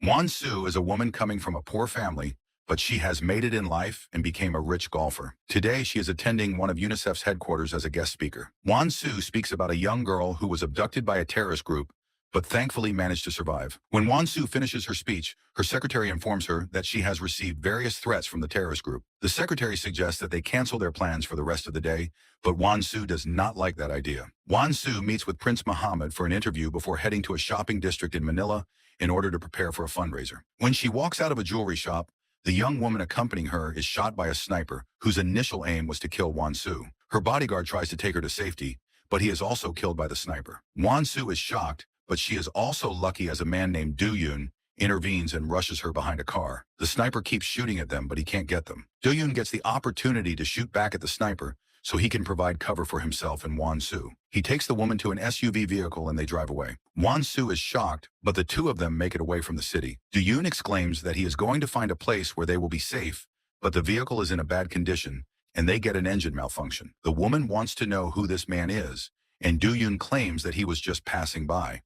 Wan-soo is a woman coming from a poor family, but she has made it in life and became a rich golfer. Today, she is attending one of UNICEF's headquarters as a guest speaker. Wan-soo speaks about a young girl who was abducted by a terrorist group, but thankfully managed to survive. When Wan-soo finishes her speech, her secretary informs her that she has received various threats from the terrorist group. The secretary suggests that they cancel their plans for the rest of the day, but Wan-soo does not like that idea. Wan-soo meets with Prince Mohammed for an interview before heading to a shopping district in Manila in order to prepare for a fundraiser. When she walks out of a jewelry shop, the young woman accompanying her is shot by a sniper whose initial aim was to kill Wan-soo. Her bodyguard tries to take her to safety, but he is also killed by the sniper. Wan-soo is shocked, but she is also lucky as a man named Do-yoon intervenes and rushes her behind a car. The sniper keeps shooting at them, but he can't get them. Do-yoon gets the opportunity to shoot back at the sniper so he can provide cover for himself and Wan-soo. He takes the woman to an SUV vehicle and they drive away. Wan-soo is shocked, but the two of them make it away from the city. Do-yoon exclaims that he is going to find a place where they will be safe, but the vehicle is in a bad condition and they get an engine malfunction. The woman wants to know who this man is, and Do-yoon claims that he was just passing by.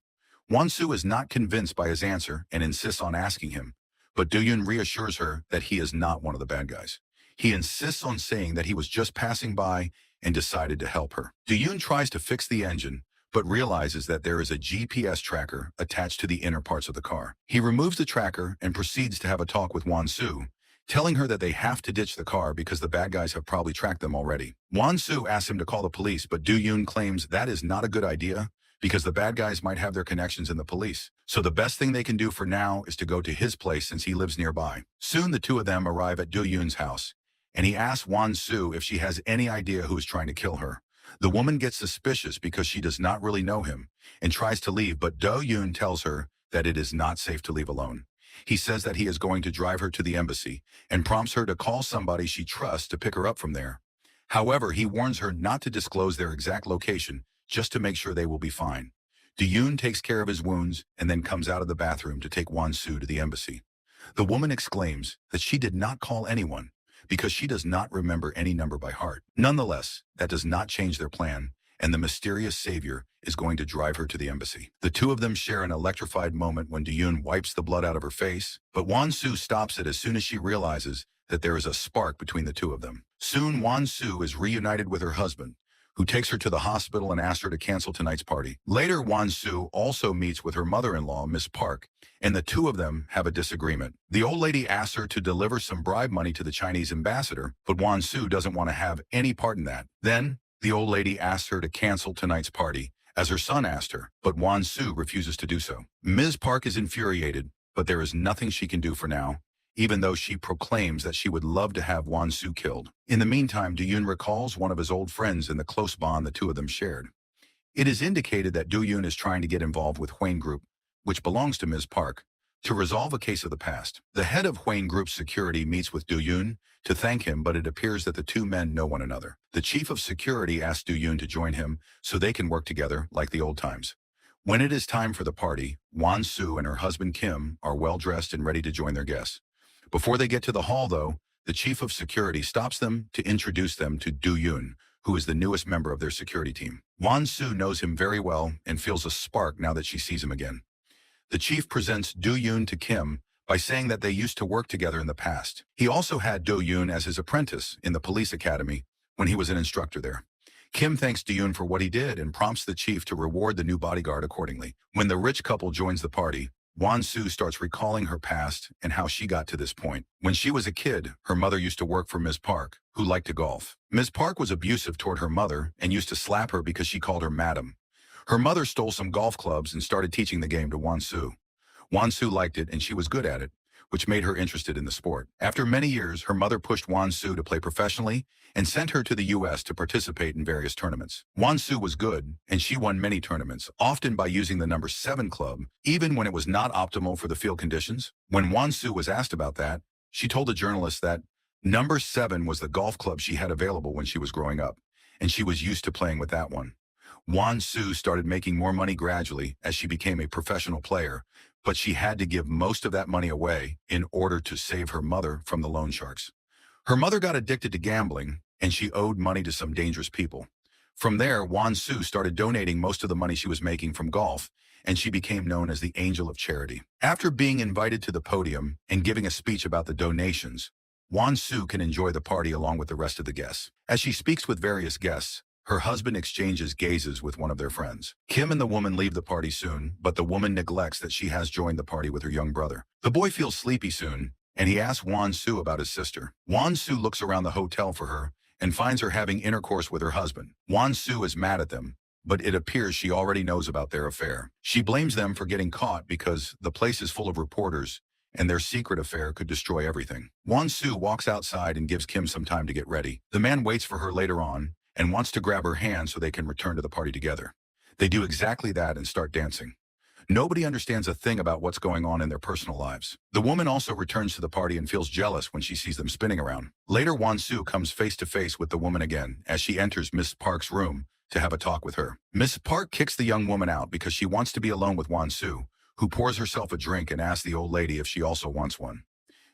Wan-soo is not convinced by his answer and insists on asking him, but Do-yoon reassures her that he is not one of the bad guys. He insists on saying that he was just passing by and decided to help her. Do-yoon tries to fix the engine, but realizes that there is a GPS tracker attached to the inner parts of the car. He removes the tracker and proceeds to have a talk with Wan-soo, telling her that they have to ditch the car because the bad guys have probably tracked them already. Wan-soo asks him to call the police, but Do-yoon claims that is not a good idea because the bad guys might have their connections in the police. So the best thing they can do for now is to go to his place since he lives nearby. Soon the two of them arrive at Do-yoon's house, and he asks Wan-soo if she has any idea who is trying to kill her. The woman gets suspicious because she does not really know him and tries to leave, but Do-yoon tells her that it is not safe to leave alone. He says that he is going to drive her to the embassy and prompts her to call somebody she trusts to pick her up from there. However, he warns her not to disclose their exact location just to make sure they will be fine. Do-yoon takes care of his wounds and then comes out of the bathroom to take Wan-soo to the embassy. The woman exclaims that she did not call anyone because she does not remember any number by heart. Nonetheless, that does not change their plan, and the mysterious savior is going to drive her to the embassy. The two of them share an electrified moment when Do-yoon wipes the blood out of her face, but Wan-soo stops it as soon as she realizes that there is a spark between the two of them. Soon, Wan-soo is reunited with her husband, who takes her to the hospital and asks her to cancel tonight's party. Later, Wan-soo also meets with her mother-in-law, Miss Park, and the two of them have a disagreement. The old lady asks her to deliver some bribe money to the Chinese ambassador, but Wan-soo doesn't want to have any part in that. Then, the old lady asks her to cancel tonight's party, as her son asked her, but Wan-soo refuses to do so. Ms. Park is infuriated, but there is nothing she can do for now, even though she proclaims that she would love to have Wan-soo killed. In the meantime, Do-yoon recalls one of his old friends and the close bond the two of them shared. It is indicated that Do-yoon is trying to get involved with Hwain Group, which belongs to Ms. Park, to resolve a case of the past. The head of Hwain Group's security meets with Do-yoon to thank him, but it appears that the two men know one another. The chief of security asks Do-yoon to join him so they can work together like the old times. When it is time for the party, Wan-soo and her husband Kim are well-dressed and ready to join their guests. Before they get to the hall, though, the chief of security stops them to introduce them to Do-yoon, who is the newest member of their security team. Wan-soo knows him very well and feels a spark now that she sees him again. The chief presents Do-yoon to Kim by saying that they used to work together in the past. He also had Do-yoon as his apprentice in the police academy when he was an instructor there. Kim thanks Do-yoon for what he did and prompts the chief to reward the new bodyguard accordingly. When the rich couple joins the party, Wan-soo starts recalling her past and how she got to this point. When she was a kid, her mother used to work for Ms. Park, who liked to golf. Ms. Park was abusive toward her mother and used to slap her because she called her madam. Her mother stole some golf clubs and started teaching the game to Wan-soo. Wan-soo liked it and she was good at it, which made her interested in the sport. After many years, her mother pushed Wan-soo to play professionally and sent her to the US to participate in various tournaments. Wan-soo was good, and she won many tournaments, often by using the number 7 club, even when it was not optimal for the field conditions. When Wan-soo was asked about that, she told a journalist that number 7 was the golf club she had available when she was growing up, and she was used to playing with that one. Wan-soo started making more money gradually as she became a professional player, but she had to give most of that money away in order to save her mother from the loan sharks. Her mother got addicted to gambling, and she owed money to some dangerous people. From there, Wan-soo started donating most of the money she was making from golf and she became known as the Angel of Charity. After being invited to the podium and giving a speech about the donations, Wan-soo can enjoy the party along with the rest of the guests. As she speaks with various guests, her husband exchanges gazes with one of their friends. Kim and the woman leave the party soon, but the woman neglects that she has joined the party with her young brother. The boy feels sleepy soon, and he asks Wan-soo about his sister. Wan-soo looks around the hotel for her and finds her having intercourse with her husband. Wan-soo is mad at them, but it appears she already knows about their affair. She blames them for getting caught because the place is full of reporters and their secret affair could destroy everything. Wan-soo walks outside and gives Kim some time to get ready. The man waits for her later on and wants to grab her hand so they can return to the party together. They do exactly that and start dancing. Nobody understands a thing about what's going on in their personal lives. The woman also returns to the party and feels jealous when she sees them spinning around. Later, Wan-soo comes face to face with the woman again as she enters Miss Park's room to have a talk with her. Miss Park kicks the young woman out because she wants to be alone with Wan-soo, who pours herself a drink and asks the old lady if she also wants one.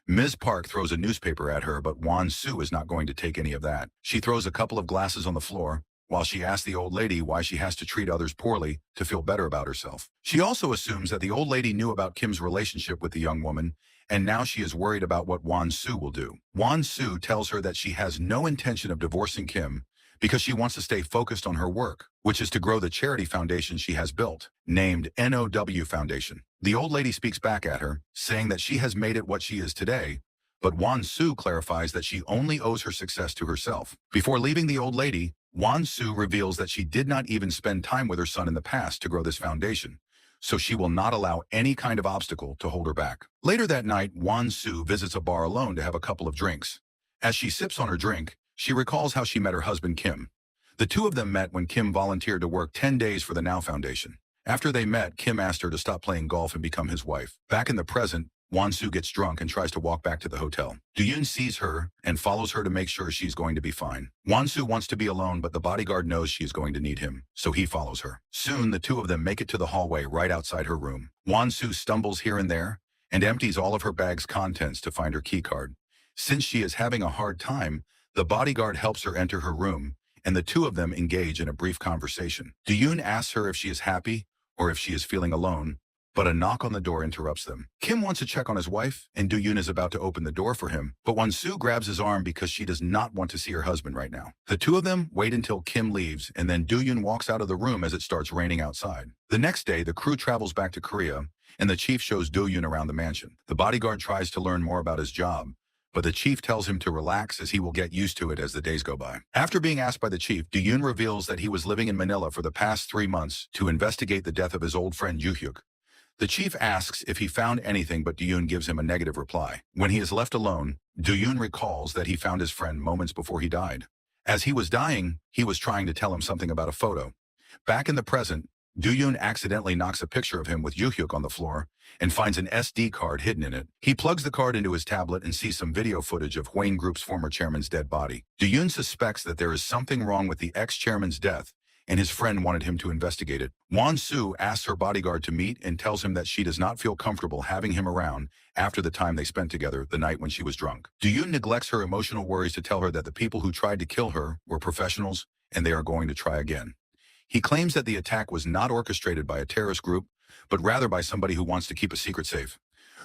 Ms. Park throws a newspaper at her, but Wan-soo is not going to take any of that. She throws a couple of glasses on the floor, while she asks the old lady why she has to treat others poorly to feel better about herself. She also assumes that the old lady knew about Kim's relationship with the young woman, and now she is worried about what Wan-soo will do. Wan-soo tells her that she has no intention of divorcing Kim because she wants to stay focused on her work, which is to grow the charity foundation she has built, named NOW Foundation. The old lady speaks back at her, saying that she has made it what she is today, but Wan-soo clarifies that she only owes her success to herself. Before leaving the old lady, Wan-soo reveals that she did not even spend time with her son in the past to grow this foundation, so she will not allow any kind of obstacle to hold her back. Later that night, Wan-soo visits a bar alone to have a couple of drinks. As she sips on her drink, she recalls how she met her husband Kim. The two of them met when Kim volunteered to work 10 days for the Now Foundation. After they met, Kim asked her to stop playing golf and become his wife. Back in the present, Wan-soo gets drunk and tries to walk back to the hotel. Do-yoon sees her and follows her to make sure she's going to be fine. Wan-soo wants to be alone, but the bodyguard knows she is going to need him, so he follows her. Soon, the two of them make it to the hallway right outside her room. Wan-soo stumbles here and there and empties all of her bag's contents to find her keycard. Since she is having a hard time, the bodyguard helps her enter her room, and the two of them engage in a brief conversation. Do-yoon asks her if she is happy or if she is feeling alone, but a knock on the door interrupts them. Kim wants to check on his wife, and Do-yoon is about to open the door for him, but Wan-soo grabs his arm because she does not want to see her husband right now. The two of them wait until Kim leaves, and then Do-yoon walks out of the room as it starts raining outside. The next day, the crew travels back to Korea, and the chief shows Do-yoon around the mansion. The bodyguard tries to learn more about his job, but the chief tells him to relax as he will get used to it as the days go by. After being asked by the chief, Do-yoon reveals that he was living in Manila for the past 3 months to investigate the death of his old friend Yoo-hyuk. The chief asks if he found anything, but Do-yoon gives him a negative reply. When he is left alone, Do-yoon recalls that he found his friend moments before he died. As he was dying, he was trying to tell him something about a photo. Back in the present, Do-yoon accidentally knocks a picture of him with Yoo-hyuk on the floor and finds an SD card hidden in it. He plugs the card into his tablet and sees some video footage of Hwain Group's former chairman's dead body. Do-yoon suspects that there is something wrong with the ex-chairman's death, and his friend wanted him to investigate it. Wan-soo asks her bodyguard to meet and tells him that she does not feel comfortable having him around after the time they spent together the night when she was drunk. Do-yoon neglects her emotional worries to tell her that the people who tried to kill her were professionals and they are going to try again. He claims that the attack was not orchestrated by a terrorist group, but rather by somebody who wants to keep a secret safe.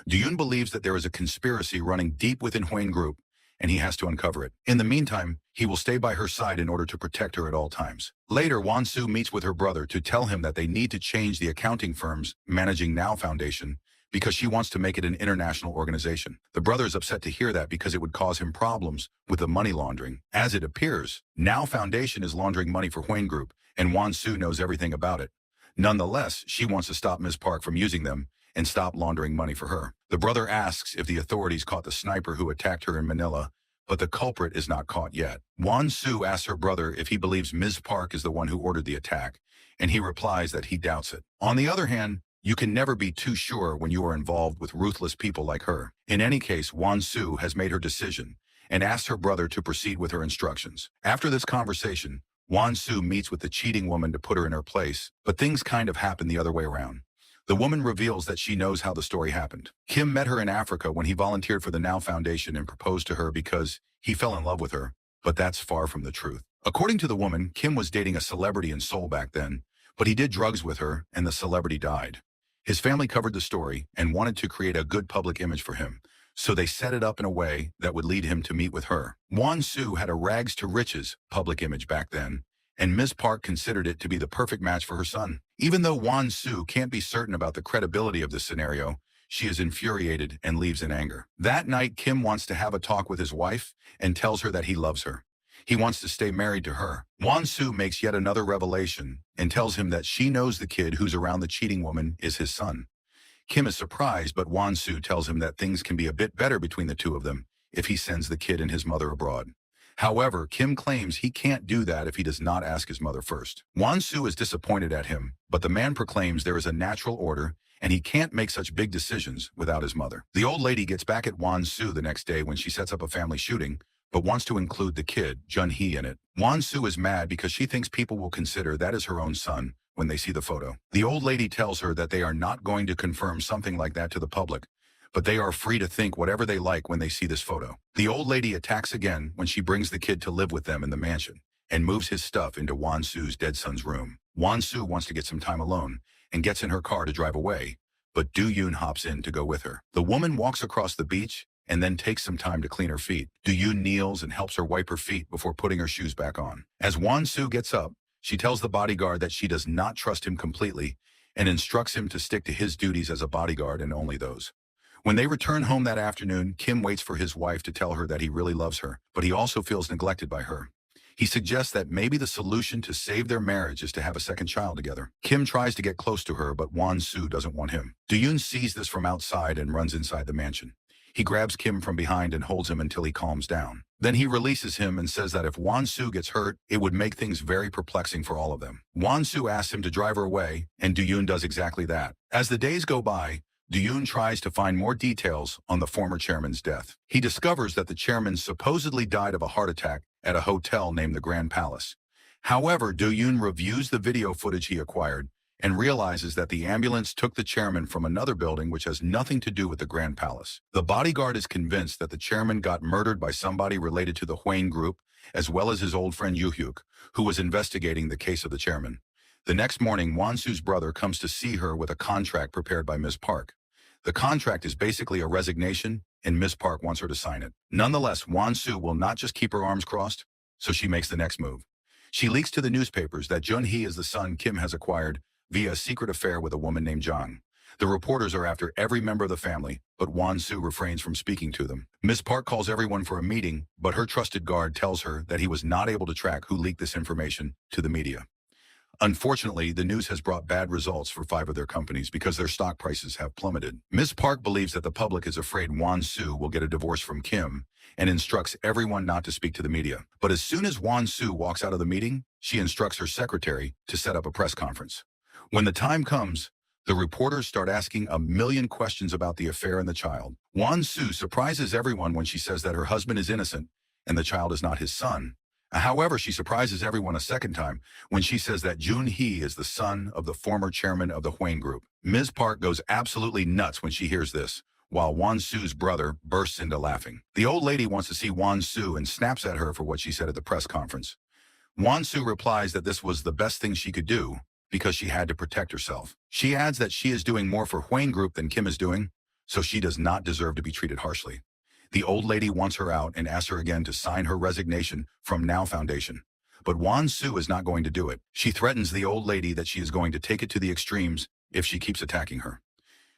Do-yoon believes that there is a conspiracy running deep within Hwain Group, and he has to uncover it. In the meantime, he will stay by her side in order to protect her at all times. Later, Wan-soo meets with her brother to tell him that they need to change the accounting firms managing Now Foundation because she wants to make it an international organization. The brother is upset to hear that because it would cause him problems with the money laundering. As it appears, Now Foundation is laundering money for Hwain Group, and Wan-soo knows everything about it. Nonetheless, she wants to stop Ms. Park from using them and stop laundering money for her. The brother asks if the authorities caught the sniper who attacked her in Manila, but the culprit is not caught yet. Wan-soo asks her brother if he believes Ms. Park is the one who ordered the attack, and he replies that he doubts it. On the other hand, you can never be too sure when you are involved with ruthless people like her. In any case, Wan-soo has made her decision and asked her brother to proceed with her instructions. After this conversation, Wan-soo meets with the cheating woman to put her in her place, but things kind of happen the other way around. The woman reveals that she knows how the story happened. Kim met her in Africa when he volunteered for the Now Foundation and proposed to her because he fell in love with her, but that's far from the truth. According to the woman, Kim was dating a celebrity in Seoul back then, But he did drugs with her, and the celebrity died. His family covered the story and wanted to create a good public image for him, so they set it up in a way that would lead him to meet with her. Wan-soo had a rags to riches public image back then, and Ms. Park considered it to be the perfect match for her son. Even though Wan-soo can't be certain about the credibility of this scenario, she is infuriated and leaves in anger. That night, Kim wants to have a talk with his wife and tells her that he loves her. He wants to stay married to her. Wan-soo makes yet another revelation and tells him that she knows the kid who's around the cheating woman is his son. Kim is surprised, but Wan-soo tells him that things can be a bit better between the two of them if he sends the kid and his mother abroad. However, Kim claims he can't do that if he does not ask his mother first. Wan-soo is disappointed at him, but the man proclaims there is a natural order and he can't make such big decisions without his mother. The old lady gets back at Wan-soo the next day when she sets up a family shooting, but wants to include the kid, Jun-hee, in it. Wan-soo is mad because she thinks people will consider that is her own son when they see the photo. The old lady tells her that they are not going to confirm something like that to the public, but they are free to think whatever they like when they see this photo. The old lady attacks again when she brings the kid to live with them in the mansion and moves his stuff into Wan-soo's dead son's room. Wan-soo wants to get some time alone and gets in her car to drive away, but Do-yoon hops in to go with her. The woman walks across the beach and then takes some time to clean her feet. Do-yoon kneels and helps her wipe her feet before putting her shoes back on. As Wan-soo gets up, she tells the bodyguard that she does not trust him completely and instructs him to stick to his duties as a bodyguard and only those. When they return home that afternoon, Kim waits for his wife to tell her that he really loves her, but he also feels neglected by her. He suggests that maybe the solution to save their marriage is to have a second child together. Kim tries to get close to her, but Wan-soo doesn't want him. Do-yoon sees this from outside and runs inside the mansion. He grabs Kim from behind and holds him until he calms down. Then he releases him and says that if Wan-soo gets hurt, it would make things very perplexing for all of them. Wan-soo asks him to drive her away, and Do-yoon does exactly that. As the days go by, Do-yoon tries to find more details on the former chairman's death. He discovers that the chairman supposedly died of a heart attack at a hotel named the Grand Palace. However, Do-yoon reviews the video footage he acquired and realizes that the ambulance took the chairman from another building which has nothing to do with the Grand Palace. The bodyguard is convinced that the chairman got murdered by somebody related to the Hwain Group, as well as his old friend Yoo-hyuk, who was investigating the case of the chairman. The next morning, Wan-soo's brother comes to see her with a contract prepared by Ms. Park. The contract is basically a resignation, and Ms. Park wants her to sign it. Nonetheless, Wan-soo will not just keep her arms crossed, so she makes the next move. She leaks to the newspapers that Jun-hee is the son Kim has acquired via a secret affair with a woman named Jang. The reporters are after every member of the family, but Wan-soo refrains from speaking to them. Ms. Park calls everyone for a meeting, but her trusted guard tells her that he was not able to track who leaked this information to the media. Unfortunately, the news has brought bad results for 5 of their companies because their stock prices have plummeted. Ms. Park believes that the public is afraid Wan-soo will get a divorce from Kim and instructs everyone not to speak to the media. But as soon as Wan-soo walks out of the meeting, she instructs her secretary to set up a press conference. When the time comes, the reporters start asking a million questions about the affair and the child. Wan-soo surprises everyone when she says that her husband is innocent and the child is not his son. However, she surprises everyone a second time when she says that Jun-hee is the son of the former chairman of the Hwain Group. Ms. Park goes absolutely nuts when she hears this, while Wan-soo's brother bursts into laughing. The old lady wants to see Wan-soo and snaps at her for what she said at the press conference. Wan-soo replies that this was the best thing she could do because she had to protect herself. She adds that she is doing more for Hwain Group than Kim is doing, so she does not deserve to be treated harshly. The old lady wants her out and asks her again to sign her resignation from Now Foundation. But Wan-soo is not going to do it. She threatens the old lady that she is going to take it to the extremes if she keeps attacking her.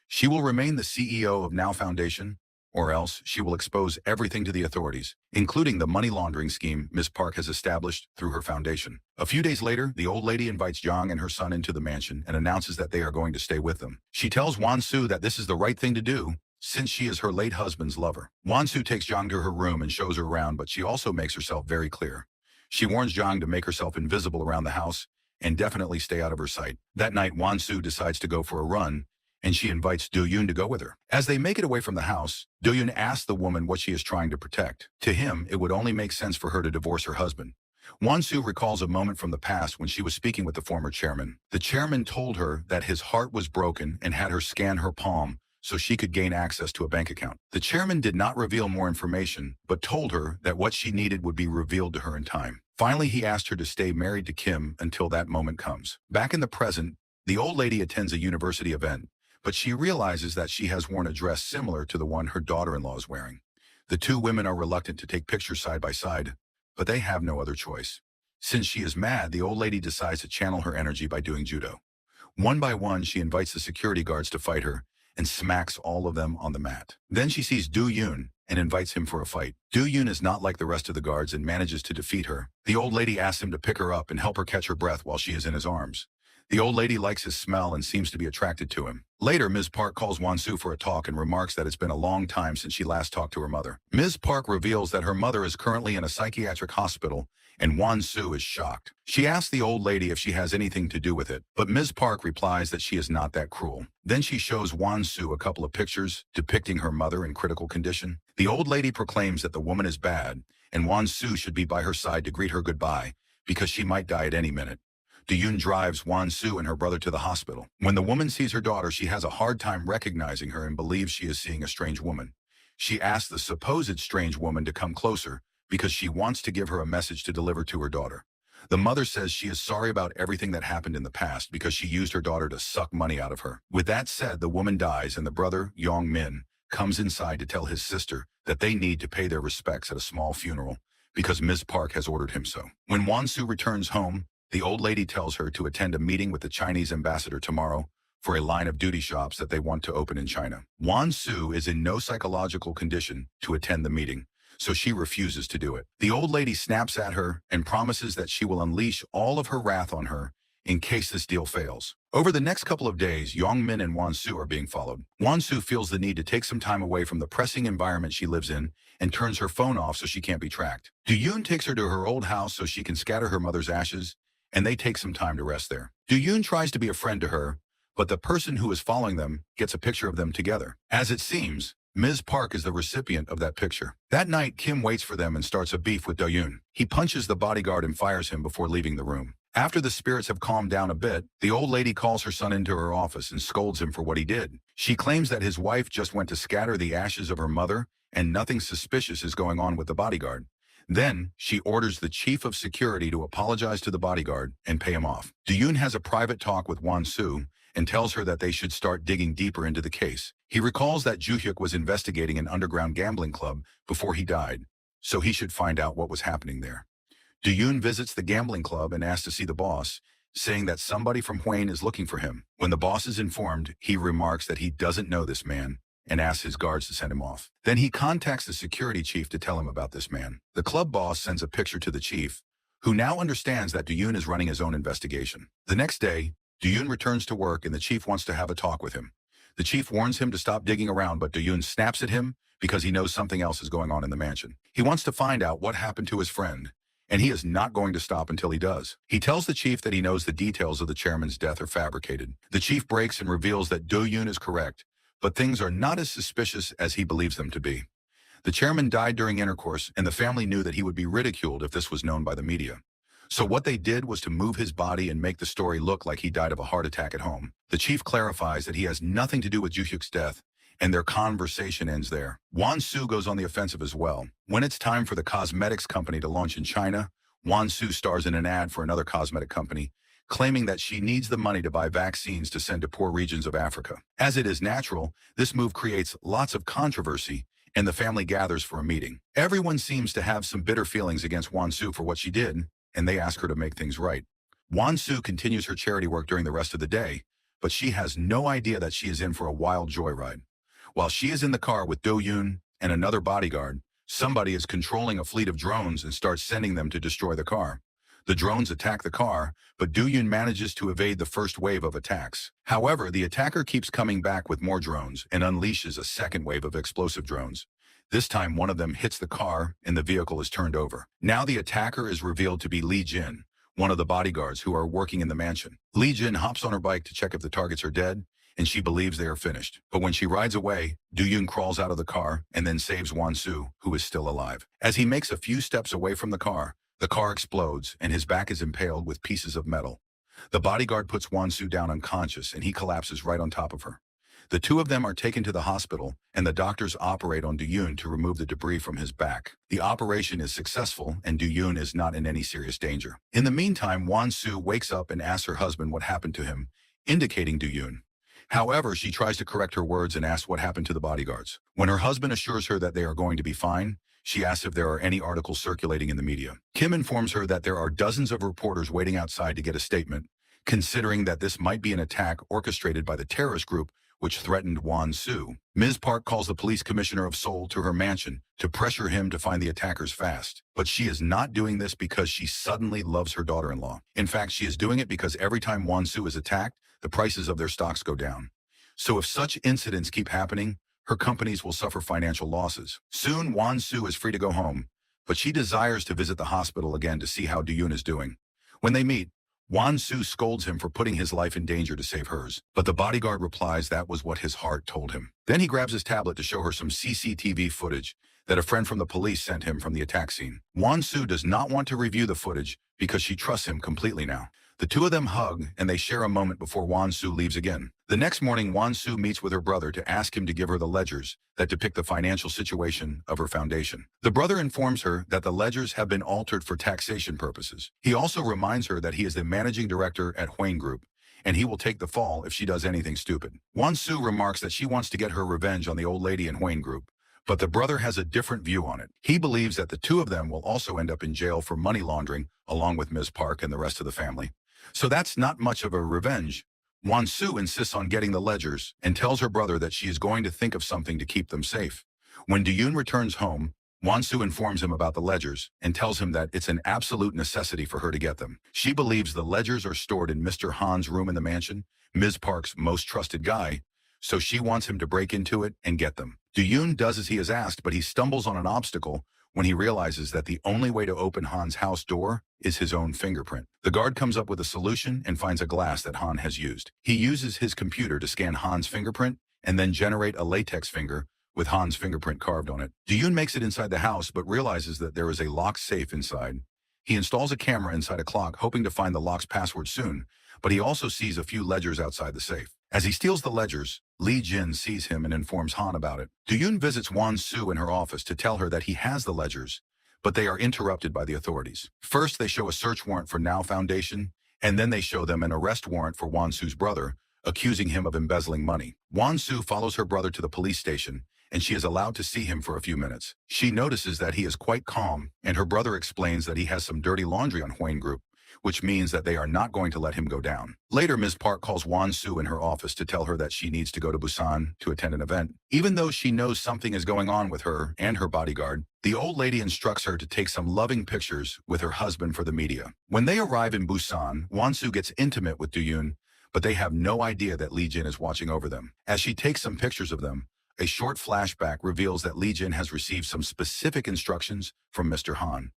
She will remain the CEO of Now Foundation, or else she will expose everything to the authorities, including the money laundering scheme Ms. Park has established through her foundation. A few days later, the old lady invites Jang and her son into the mansion and announces that they are going to stay with them. She tells Wan-soo that this is the right thing to do, since she is her late husband's lover. Wan-soo takes Jang to her room and shows her around, but she also makes herself very clear. She warns Jang to make herself invisible around the house and definitely stay out of her sight. That night, Wan-soo decides to go for a run, and she invites Do-yoon to go with her. As they make it away from the house, Do-yoon asks the woman what she is trying to protect. To him, it would only make sense for her to divorce her husband. Wan-soo recalls a moment from the past when she was speaking with the former chairman. The chairman told her that his heart was broken and had her scan her palm so she could gain access to a bank account. The chairman did not reveal more information, but told her that what she needed would be revealed to her in time. Finally, he asked her to stay married to Kim until that moment comes. Back in the present, the old lady attends a university event, but she realizes that she has worn a dress similar to the one her daughter-in-law is wearing. The two women are reluctant to take pictures side by side, but they have no other choice. Since she is mad, the old lady decides to channel her energy by doing judo. One by one, she invites the security guards to fight her and smacks all of them on the mat. Then she sees Do-yoon and invites him for a fight. Do-yoon is not like the rest of the guards and manages to defeat her. The old lady asks him to pick her up and help her catch her breath while she is in his arms. The old lady likes his smell and seems to be attracted to him. Later, Ms. Park calls Wan-soo for a talk and remarks that it's been a long time since she last talked to her mother. Ms. Park reveals that her mother is currently in a psychiatric hospital, and Wan-soo is shocked. She asks the old lady if she has anything to do with it, but Ms. Park replies that she is not that cruel. Then she shows Wan-soo a couple of pictures depicting her mother in critical condition. The old lady proclaims that the woman is bad, and Wan-soo should be by her side to greet her goodbye, because she might die at any minute. Do-yoon drives Wan-soo and her brother to the hospital. When the woman sees her daughter, she has a hard time recognizing her and believes she is seeing a strange woman. She asks the supposed strange woman to come closer because she wants to give her a message to deliver to her daughter. The mother says she is sorry about everything that happened in the past because she used her daughter to suck money out of her. With that said, the woman dies and the brother, Yong-min, comes inside to tell his sister that they need to pay their respects at a small funeral because Ms. Park has ordered him so. When Wan-soo returns home, the old lady tells her to attend a meeting with the Chinese ambassador tomorrow for a line of duty shops that they want to open in China. Wan-soo is in no psychological condition to attend the meeting, so she refuses to do it. The old lady snaps at her and promises that she will unleash all of her wrath on her in case this deal fails. Over the next couple of days, Yong-min and Wan-soo are being followed. Wan-soo feels the need to take some time away from the pressing environment she lives in and turns her phone off so she can't be tracked. Do-yoon takes her to her old house so she can scatter her mother's ashes, and they take some time to rest there. Do-yoon tries to be a friend to her, but the person who is following them gets a picture of them together. As it seems, Ms. Park is the recipient of that picture. That night, Kim waits for them and starts a beef with Do-yoon. He punches the bodyguard and fires him before leaving the room. After the spirits have calmed down a bit, the old lady calls her son into her office and scolds him for what he did. She claims that his wife just went to scatter the ashes of her mother and nothing suspicious is going on with the bodyguard. Then, she orders the chief of security to apologize to the bodyguard and pay him off. Do-yoon has a private talk with Wan-soo and tells her that they should start digging deeper into the case. He recalls that Joo-hyuk was investigating an underground gambling club before he died, so he should find out what was happening there. Do-yoon visits the gambling club and asks to see the boss, saying that somebody from Hwain is looking for him. When the boss is informed, he remarks that he doesn't know this man and asks his guards to send him off. Then he contacts the security chief to tell him about this man. The club boss sends a picture to the chief, who now understands that Do-yoon is running his own investigation. The next day, Do-yoon returns to work and the chief wants to have a talk with him. The chief warns him to stop digging around, but Do-yoon snaps at him because he knows something else is going on in the mansion. He wants to find out what happened to his friend, and he is not going to stop until he does. He tells the chief that he knows the details of the chairman's death are fabricated. The chief breaks and reveals that Do-yoon is correct, but things are not as suspicious as he believes them to be. The chairman died during intercourse, and the family knew that he would be ridiculed if this was known by the media. So what they did was to move his body and make the story look like he died of a heart attack at home. The chief clarifies that he has nothing to do with Joo-hyuk's death, and their conversation ends there. Wan-soo goes on the offensive as well. When it's time for the cosmetics company to launch in China, Wan-soo stars in an ad for another cosmetic company, claiming that she needs the money to buy vaccines to send to poor regions of Africa. As it is natural, this move creates lots of controversy, and the family gathers for a meeting. Everyone seems to have some bitter feelings against Wan-soo for what she did, and they ask her to make things right. Wan-soo continues her charity work during the rest of the day, but she has no idea that she is in for a wild joyride. While she is in the car with Do-yoon and another bodyguard, somebody is controlling a fleet of drones and starts sending them to destroy the car. The drones attack the car, but Do-yoon manages to evade the first wave of attacks. However, the attacker keeps coming back with more drones and unleashes a second wave of explosive drones. This time, one of them hits the car and the vehicle is turned over. Now the attacker is revealed to be Lee Jin, one of the bodyguards who are working in the mansion. Lee Jin hops on her bike to check if the targets are dead, and she believes they are finished. But when she rides away, Do-yoon crawls out of the car and then saves Wan-soo, who is still alive. As he makes a few steps away from the car explodes and his back is impaled with pieces of metal. The bodyguard puts Wan-soo down unconscious and he collapses right on top of her. The two of them are taken to the hospital, and the doctors operate on Do-yoon to remove the debris from his back. The operation is successful, and Do-yoon is not in any serious danger. In the meantime, Wan-soo wakes up and asks her husband what happened to him, indicating Do-yoon. However, she tries to correct her words and asks what happened to the bodyguards. When her husband assures her that they are going to be fine, she asks if there are any articles circulating in the media. Kim informs her that there are dozens of reporters waiting outside to get a statement, considering that this might be an attack orchestrated by the terrorist group which threatened Wan-soo. Ms. Park calls the police commissioner of Seoul to her mansion to pressure him to find the attackers fast. But she is not doing this because she suddenly loves her daughter-in-law. In fact, she is doing it because every time Wan-soo is attacked, the prices of their stocks go down. So if such incidents keep happening, her companies will suffer financial losses. Soon, Wan-soo is free to go home, but she desires to visit the hospital again to see how Do-yoon is doing. When they meet, Wan-soo scolds him for putting his life in danger to save hers, but the bodyguard replies that was what his heart told him. Then he grabs his tablet to show her some CCTV footage that a friend from the police sent him from the attack scene. Wan-soo does not want to review the footage because she trusts him completely now. The two of them hug, and they share a moment before Wan-soo leaves again. The next morning, Wan-soo meets with her brother to ask him to give her the ledgers that depict the financial situation of her foundation. The brother informs her that the ledgers have been altered for taxation purposes. He also reminds her that he is the managing director at Hwain Group, and he will take the fall if she does anything stupid. Wan-soo remarks that she wants to get her revenge on the old lady in Hwain Group, but the brother has a different view on it. He believes that the two of them will also end up in jail for money laundering, along with Ms. Park and the rest of the family. So that's not much of a revenge. Wan-soo insists on getting the ledgers and tells her brother that she is going to think of something to keep them safe. When Do-yoon returns home, Wan-soo informs him about the ledgers and tells him that it's an absolute necessity for her to get them. She believes the ledgers are stored in Mr. Han's room in the mansion, Ms. Park's most trusted guy, so she wants him to break into it and get them. Do-yoon does as he is asked, but he stumbles on an obstacle when he realizes that the only way to open Han's house door is his own fingerprint. The guard comes up with a solution and finds a glass that Han has used. He uses his computer to scan Han's fingerprint and then generate a latex finger with Han's fingerprint carved on it. Do-yoon makes it inside the house but realizes that there is a locked safe inside. He installs a camera inside a clock, hoping to find the lock's password soon, but he also sees a few ledgers outside the safe. As he steals the ledgers, Lee Jin sees him and informs Han about it. Do-yoon visits Wan-soo in her office to tell her that he has the ledgers, but they are interrupted by the authorities. First, they show a search warrant for Now Foundation, and then they show them an arrest warrant for Wan-soo's brother, accusing him of embezzling money. Wan-soo follows her brother to the police station, and she is allowed to see him for a few minutes. She notices that he is quite calm, and her brother explains that he has some dirty laundry on Hwain Group, which means that they are not going to let him go down. Later, Ms. Park calls Wan-soo in her office to tell her that she needs to go to Busan to attend an event. Even though she knows something is going on with her and her bodyguard, the old lady instructs her to take some loving pictures with her husband for the media. When they arrive in Busan, Wan-soo gets intimate with Do-yoon, but they have no idea that Lee Jin is watching over them. As she takes some pictures of them, a short flashback reveals that Lee Jin has received some specific instructions from Mr. Han.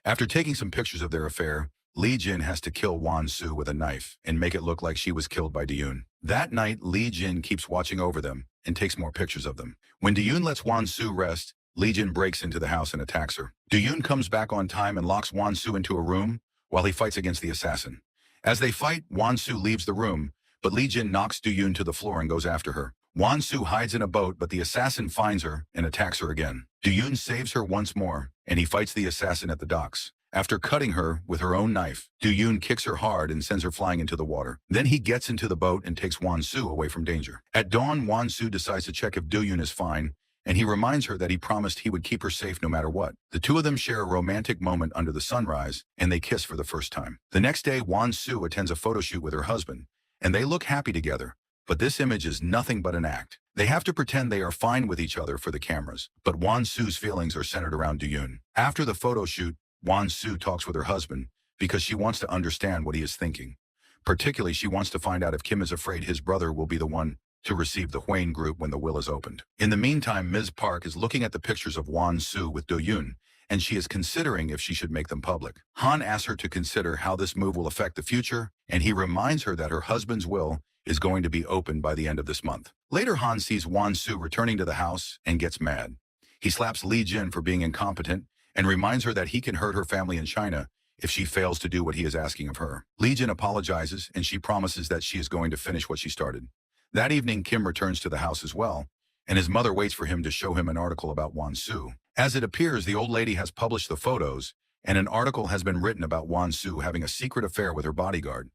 After taking some pictures of their affair, Lee Jin has to kill Wan-soo with a knife and make it look like she was killed by Do-yoon. That night, Lee Jin keeps watching over them and takes more pictures of them. When Do-yoon lets Wan-soo rest, Lee Jin breaks into the house and attacks her. Do-yoon comes back on time and locks Wan-soo into a room while he fights against the assassin. As they fight, Wan-soo leaves the room, but Lee Jin knocks Do-yoon to the floor and goes after her. Wan-soo hides in a boat, but the assassin finds her and attacks her again. Do-yoon saves her once more, and he fights the assassin at the docks. After cutting her with her own knife, Do-yoon kicks her hard and sends her flying into the water. Then he gets into the boat and takes Wan-soo away from danger. At dawn, Wan-soo decides to check if Do-yoon is fine, and he reminds her that he promised he would keep her safe no matter what. The two of them share a romantic moment under the sunrise, and they kiss for the first time. The next day, Wan-soo attends a photo shoot with her husband, and they look happy together. But this image is nothing but an act. They have to pretend they are fine with each other for the cameras, but Wan-soo's feelings are centered around Do-yoon. After the photo shoot, Wan-soo talks with her husband because she wants to understand what he is thinking. Particularly, she wants to find out if Kim is afraid his brother will be the one to receive the Hwain Group when the will is opened. In the meantime, Ms. Park is looking at the pictures of Wan-soo with Do-yoon, and she is considering if she should make them public. Han asks her to consider how this move will affect the future, and he reminds her that her husband's will is going to be opened by the end of this month. Later, Han sees Wan-soo returning to the house and gets mad. He slaps Lee Jin for being incompetent and reminds her that he can hurt her family in China if she fails to do what he is asking of her. Lee Jin apologizes, and she promises that she is going to finish what she started. That evening, Kim returns to the house as well, and his mother waits for him to show him an article about Wan-soo. As it appears, the old lady has published the photos, and an article has been written about Wan-soo having a secret affair with her bodyguard.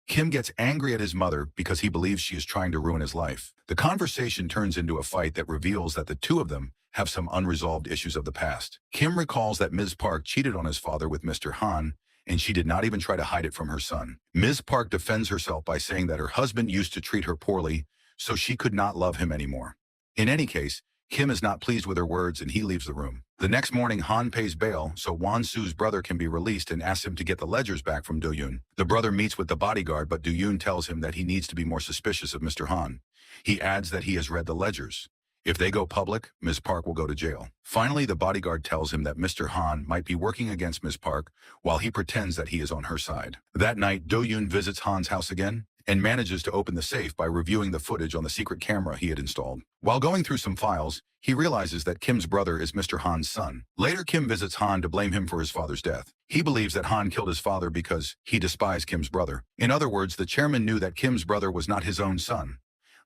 Kim gets angry at his mother because he believes she is trying to ruin his life. The conversation turns into a fight that reveals that the two of them have some unresolved issues of the past. Kim recalls that Ms. Park cheated on his father with Mr. Han, and she did not even try to hide it from her son. Ms. Park defends herself by saying that her husband used to treat her poorly, so she could not love him anymore. In any case, Kim is not pleased with her words and he leaves the room. The next morning, Han pays bail so Wan-soo's brother can be released and asks him to get the ledgers back from Do-yoon. The brother meets with the bodyguard, but Do-yoon tells him that he needs to be more suspicious of Mr. Han. He adds that he has read the ledgers. If they go public, Ms. Park will go to jail. Finally, the bodyguard tells him that Mr. Han might be working against Ms. Park while he pretends that he is on her side. That night, Do-yoon visits Han's house again and manages to open the safe by reviewing the footage on the secret camera he had installed. While going through some files, he realizes that Kim's brother is Mr. Han's son. Later, Kim visits Han to blame him for his father's death. He believes that Han killed his father because he despised Kim's brother. In other words, the chairman knew that Kim's brother was not his own son.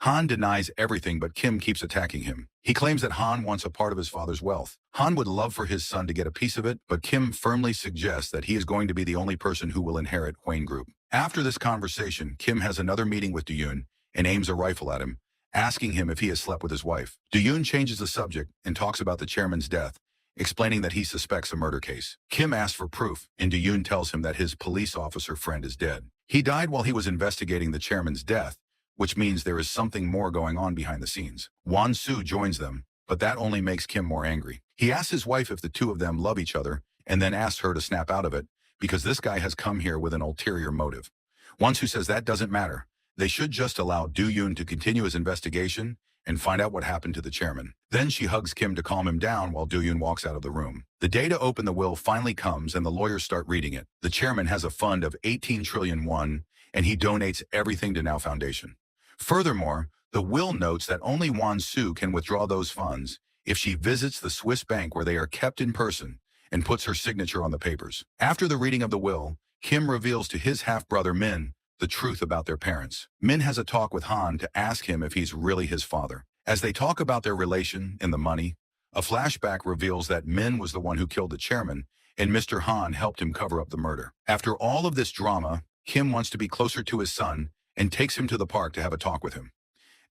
Han denies everything, but Kim keeps attacking him. He claims that Han wants a part of his father's wealth. Han would love for his son to get a piece of it, but Kim firmly suggests that he is going to be the only person who will inherit Hwain Group. After this conversation, Kim has another meeting with Do-yoon and aims a rifle at him, asking him if he has slept with his wife. Do-yoon changes the subject and talks about the chairman's death, explaining that he suspects a murder case. Kim asks for proof, and Do-yoon tells him that his police officer friend is dead. He died while he was investigating the chairman's death, which means there is something more going on behind the scenes. Wan-soo joins them, but that only makes Kim more angry. He asks his wife if the two of them love each other, and then asks her to snap out of it, because this guy has come here with an ulterior motive. Wan-soo says that doesn't matter. They should just allow Do-yoon to continue his investigation and find out what happened to the chairman. Then she hugs Kim to calm him down while Do-yoon walks out of the room. The day to open the will finally comes and the lawyers start reading it. The chairman has a fund of 18 trillion won, and he donates everything to Now Foundation. Furthermore, the will notes that only Wan-soo can withdraw those funds if she visits the Swiss bank where they are kept in person and puts her signature on the papers. After the reading of the will, Kim reveals to his half-brother Min the truth about their parents. Min has a talk with Han to ask him if he's really his father. As they talk about their relation and the money, a flashback reveals that Min was the one who killed the chairman and Mr. Han helped him cover up the murder. After all of this drama, Kim wants to be closer to his son and takes him to the park to have a talk with him.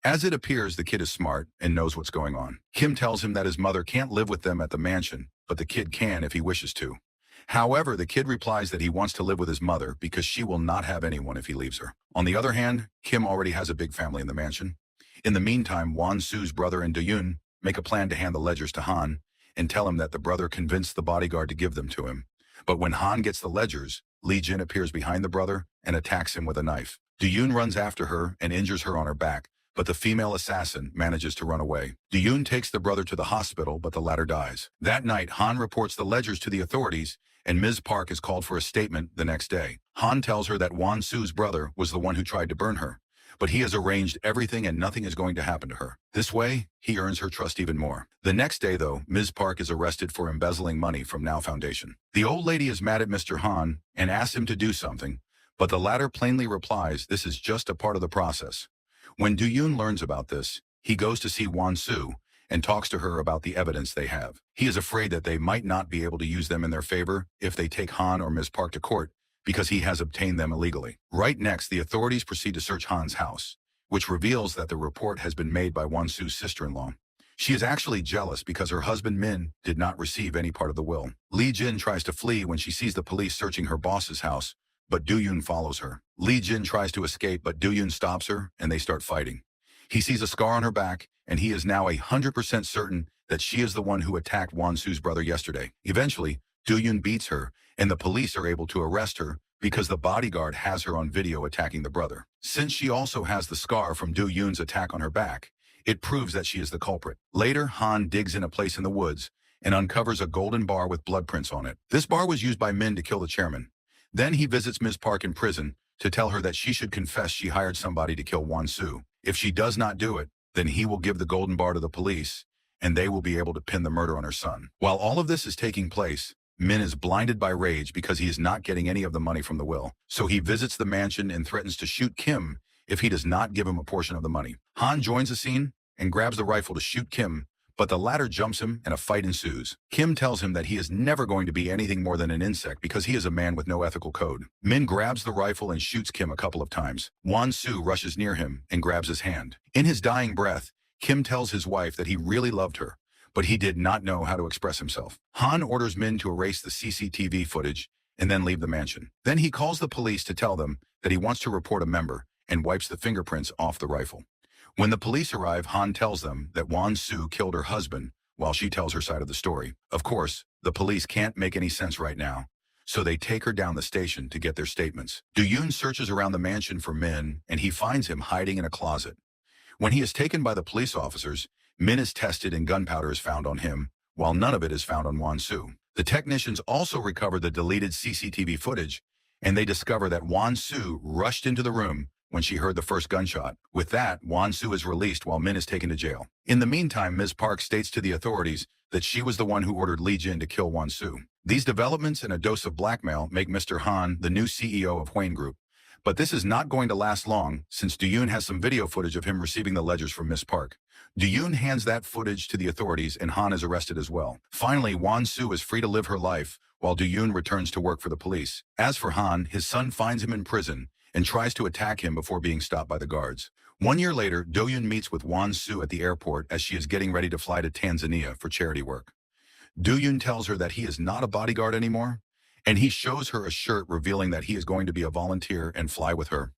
As it appears, the kid is smart and knows what's going on. Kim tells him that his mother can't live with them at the mansion, but the kid can if he wishes to. However, the kid replies that he wants to live with his mother because she will not have anyone if he leaves her. On the other hand, Kim already has a big family in the mansion. In the meantime, Wan-soo's brother and Do-yoon make a plan to hand the ledgers to Han and tell him that the brother convinced the bodyguard to give them to him. But when Han gets the ledgers, Lee Jin appears behind the brother and attacks him with a knife. Do-yoon runs after her and injures her on her back, but the female assassin manages to run away. Do-yoon takes the brother to the hospital, but the latter dies. That night, Han reports the ledgers to the authorities, and Ms. Park is called for a statement the next day. Han tells her that Wan-soo's brother was the one who tried to burn her, but he has arranged everything and nothing is going to happen to her. This way, he earns her trust even more. The next day, though, Ms. Park is arrested for embezzling money from Now Foundation. The old lady is mad at Mr. Han and asks him to do something, but the latter plainly replies this is just a part of the process. When Do-yoon learns about this, he goes to see Wan-soo and talks to her about the evidence they have. He is afraid that they might not be able to use them in their favor if they take Han or Ms. Park to court because he has obtained them illegally. Right next, the authorities proceed to search Han's house, which reveals that the report has been made by Wan-soo's sister-in-law. She is actually jealous because her husband Min did not receive any part of the will. Lee Jin tries to flee when she sees the police searching her boss's house, but Do-yoon follows her. Lee Jin tries to escape, but Do-yoon stops her, and they start fighting. He sees a scar on her back, and he is now 100% certain that she is the one who attacked Wan-soo's brother yesterday. Eventually, Do-yoon beats her, and the police are able to arrest her because the bodyguard has her on video attacking the brother. Since she also has the scar from Do-yoon's attack on her back, it proves that she is the culprit. Later, Han digs in a place in the woods and uncovers a golden bar with blood prints on it. This bar was used by Min to kill the chairman. Then he visits Ms. Park in prison to tell her that she should confess she hired somebody to kill Wan-soo. If she does not do it, then he will give the golden bar to the police, and they will be able to pin the murder on her son. While all of this is taking place, Min is blinded by rage because he is not getting any of the money from the will. So he visits the mansion and threatens to shoot Kim if he does not give him a portion of the money. Han joins the scene and grabs the rifle to shoot Kim, but the latter jumps him and a fight ensues. Kim tells him that he is never going to be anything more than an insect because he is a man with no ethical code. Min grabs the rifle and shoots Kim a couple of times. Wan-soo rushes near him and grabs his hand. In his dying breath, Kim tells his wife that he really loved her, but he did not know how to express himself. Han orders Min to erase the CCTV footage and then leave the mansion. Then he calls the police to tell them that he wants to report a member and wipes the fingerprints off the rifle. When the police arrive, Han tells them that Wan-soo killed her husband while she tells her side of the story. Of course, the police can't make any sense right now, so they take her down the station to get their statements. Do-yoon searches around the mansion for Min, and he finds him hiding in a closet. When he is taken by the police officers, Min is tested and gunpowder is found on him, while none of it is found on Wan-soo. The technicians also recover the deleted CCTV footage, and they discover that Wan-soo rushed into the room when she heard the first gunshot. With that, Wan-soo is released while Min is taken to jail. In the meantime, Ms. Park states to the authorities that she was the one who ordered Lee Jin to kill Wan-soo. These developments and a dose of blackmail make Mr. Han the new CEO of Hwain Group. But this is not going to last long, since Do-yoon has some video footage of him receiving the ledgers from Ms. Park. Do-yoon hands that footage to the authorities and Han is arrested as well. Finally, Wan-soo is free to live her life, while Do-yoon returns to work for the police. As for Han, his son finds him in prison and tries to attack him before being stopped by the guards. 1 year later, Do-yoon meets with Wan-soo at the airport as she is getting ready to fly to Tanzania for charity work. Do-yoon tells her that he is not a bodyguard anymore, and he shows her a shirt revealing that he is going to be a volunteer and fly with her.